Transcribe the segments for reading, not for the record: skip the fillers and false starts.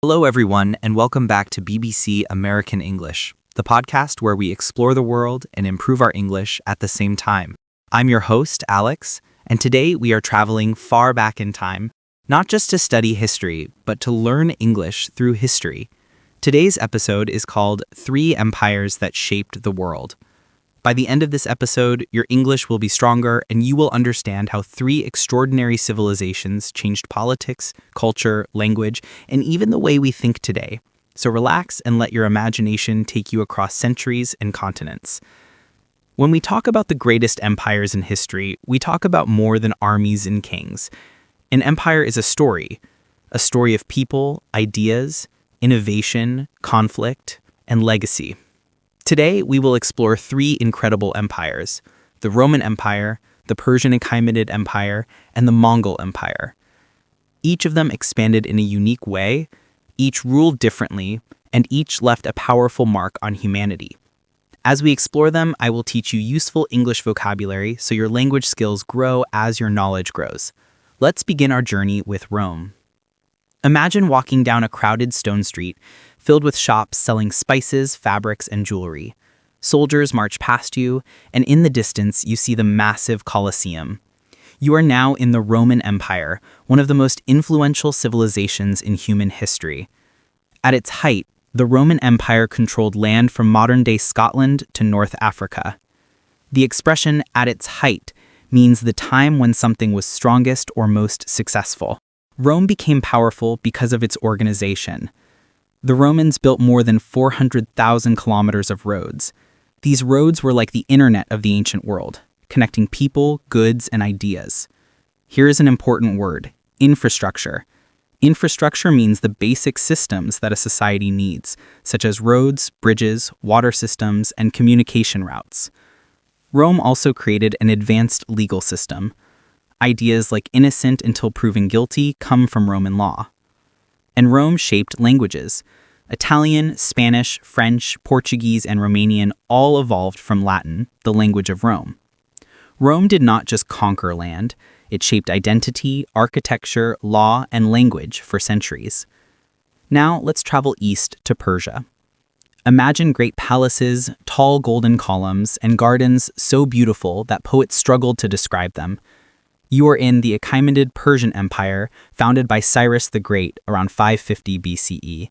Hello, everyone, and welcome back to BBC American English, the podcast where we explore the world and improve our English at the same time. I'm your host, Alex, and today we are traveling far back in time, not just to study history, but to learn English through history. Today's episode is called 3 Empires That Shaped the World. By the end of this episode, your English will be stronger and you will understand how 3 extraordinary civilizations changed politics, culture, language, and even the way we think today. So relax and let your imagination take you across centuries and continents. When we talk about the greatest empires in history, we talk about more than armies and kings. An empire is a story of people, ideas, innovation, conflict, and legacy. Today, we will explore 3 incredible empires: the Roman Empire, the Persian Achaemenid Empire, and the Mongol Empire. Each of them expanded in a unique way, each ruled differently, and each left a powerful mark on humanity. As we explore them, I will teach you useful English vocabulary so your language skills grow as your knowledge grows. Let's begin our journey with Rome. Imagine walking down a crowded stone street filled with shops selling spices, fabrics, and jewelry. Soldiers march past you, and in the distance, you see the massive Colosseum. You are now in the Roman Empire, one of the most influential civilizations in human history. At its height, the Roman Empire controlled land from modern-day Scotland to North Africa. The expression "at its height" means the time when something was strongest or most successful. Rome became powerful because of its organization. The Romans built more than 400,000 kilometers of roads. These roads were like the internet of the ancient world, connecting people, goods, and ideas. Here is an important word: infrastructure. Infrastructure means the basic systems that a society needs, such as roads, bridges, water systems, and communication routes. Rome also created an advanced legal system. Ideas like innocent until proven guilty come from Roman law. And Rome shaped languages. Italian, Spanish, French, Portuguese, and Romanian all evolved from Latin, the language of Rome. Rome did not just conquer land, it shaped identity, architecture, law, and language for centuries. Now let's travel east to Persia. Imagine great palaces, tall golden columns, and gardens so beautiful that poets struggled to describe them. You are in the Achaemenid Persian Empire, founded by Cyrus the Great around 550 BCE.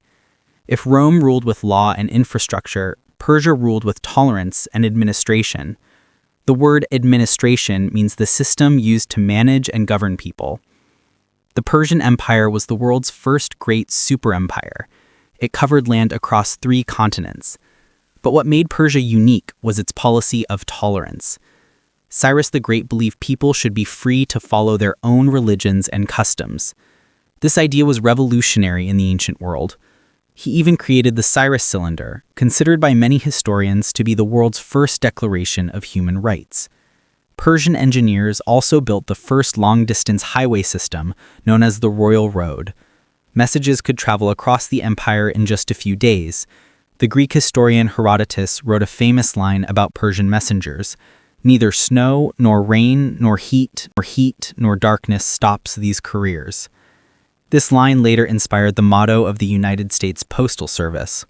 If Rome ruled with law and infrastructure, Persia ruled with tolerance and administration. The word administration means the system used to manage and govern people. The Persian Empire was the world's first great super-empire. It covered land across 3 continents. But what made Persia unique was its policy of tolerance. Cyrus the Great believed people should be free to follow their own religions and customs. This idea was revolutionary in the ancient world. He even created the Cyrus cylinder, considered by many historians to be the world's first declaration of human rights. Persian engineers also built the first long-distance highway system, known as the Royal Road. Messages could travel across the empire in just a few days. The Greek historian Herodotus wrote a famous line about Persian messengers: "Neither snow, nor rain, nor heat, nor darkness stops these couriers." This line later inspired the motto of the United States Postal Service.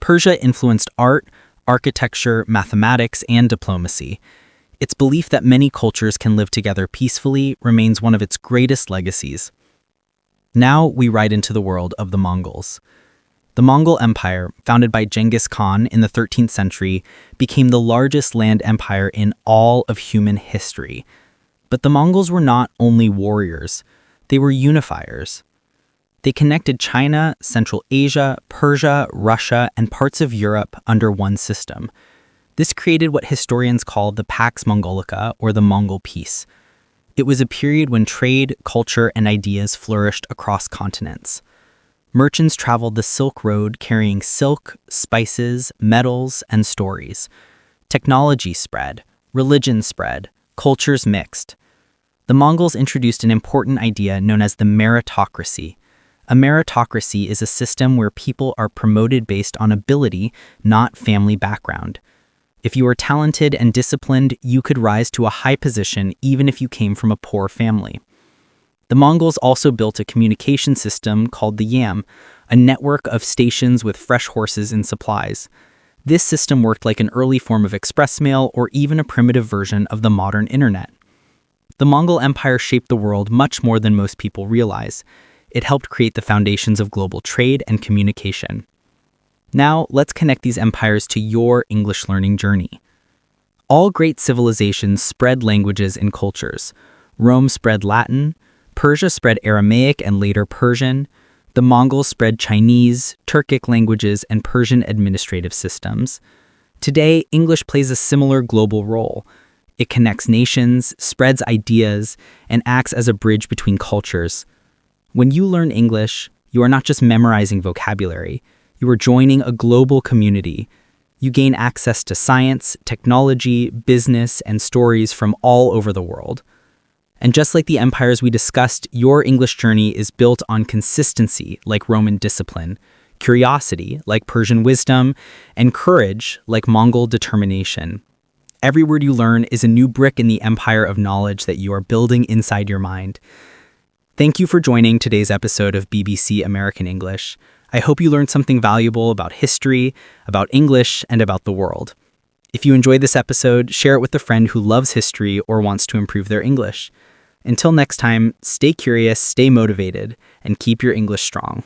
Persia influenced art, architecture, mathematics, and diplomacy. Its belief that many cultures can live together peacefully remains one of its greatest legacies. Now we ride into the world of the Mongols. The Mongol Empire, founded by Genghis Khan in the 13th century, became the largest land empire in all of human history. But the Mongols were not only warriors, they were unifiers. They connected China, Central Asia, Persia, Russia, and parts of Europe under one system. This created what historians call the Pax Mongolica, or the Mongol Peace. It was a period when trade, culture, and ideas flourished across continents. Merchants traveled the Silk Road carrying silk, spices, metals, and stories. Technology spread, religion spread, cultures mixed. The Mongols introduced an important idea known as the meritocracy. A meritocracy is a system where people are promoted based on ability, not family background. If you were talented and disciplined, you could rise to a high position even if you came from a poor family. The Mongols also built a communication system called the yam, a network of stations with fresh horses and supplies. This system worked like an early form of express mail or even a primitive version of the modern internet. The Mongol Empire shaped the world much more than most people realize. It helped create the foundations of global trade and communication. Now, let's connect these empires to your English learning journey. All great civilizations spread languages and cultures. Rome spread Latin, Persia spread Aramaic and later Persian, the Mongols spread Chinese, Turkic languages, and Persian administrative systems. Today, English plays a similar global role. It connects nations, spreads ideas, and acts as a bridge between cultures. When you learn English, you are not just memorizing vocabulary. You are joining a global community. You gain access to science, technology, business, and stories from all over the world. And just like the empires we discussed, your English journey is built on consistency, like Roman discipline, curiosity, like Persian wisdom, and courage, like Mongol determination. Every word you learn is a new brick in the empire of knowledge that you are building inside your mind. Thank you for joining today's episode of BBC American English. I hope you learned something valuable about history, about English, and about the world. If you enjoyed this episode, share it with a friend who loves history or wants to improve their English. Until next time, stay curious, stay motivated, and keep your English strong.